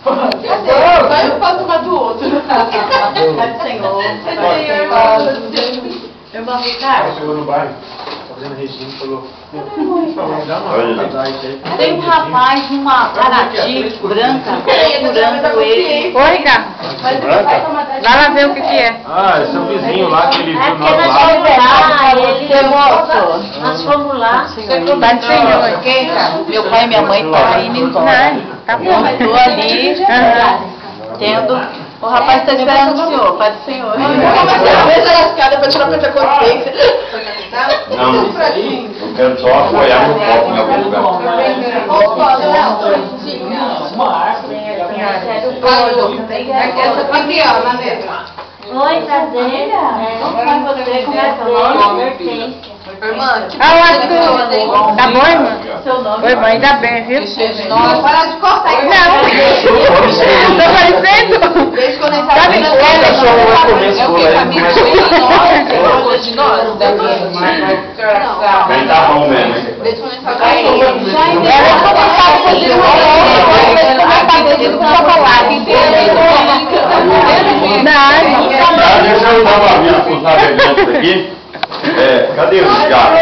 Vai eu faço uma do outro. Senhor. Eu vou ficar. Chegou no bairro, tá fazendo regime, falou. Tem um rapaz numa Paraty branca procurando ele. Oi, Ricardo. Vai lá ver o que é. Ah, esse é o vizinho lá que ele viu É porque nós nós lá. fomos lá, ele... Nós fomos lá. Tá de senhor. Meu pai e minha mãe estão indo embora. Tá bom. Eu tô ali, tendo... O rapaz está esperando o senhor, pai do senhor. Veja a escada pra tirar a consciência. Não, eu quero só apoiar meu copo em algum lugar. Aqui, ó, na letra. Oi, prazer. Como vai você? Como é seu nome? Irmã, Ah, eu acho que... Tá bom, irmã? Seu nome? Oi, mãe, ainda bem, viu? não, para de cortar. Não. Tô parecendo? Beijo condensado. Sabe O cachorro vai comer esse bolo aí. De nós? Bem, tá bom mesmo, hein? Beijo condensado. Ela começava fazendo com chocolate. Deixa eu dar uma vida pros navegantes aqui. Cadê o cigarro?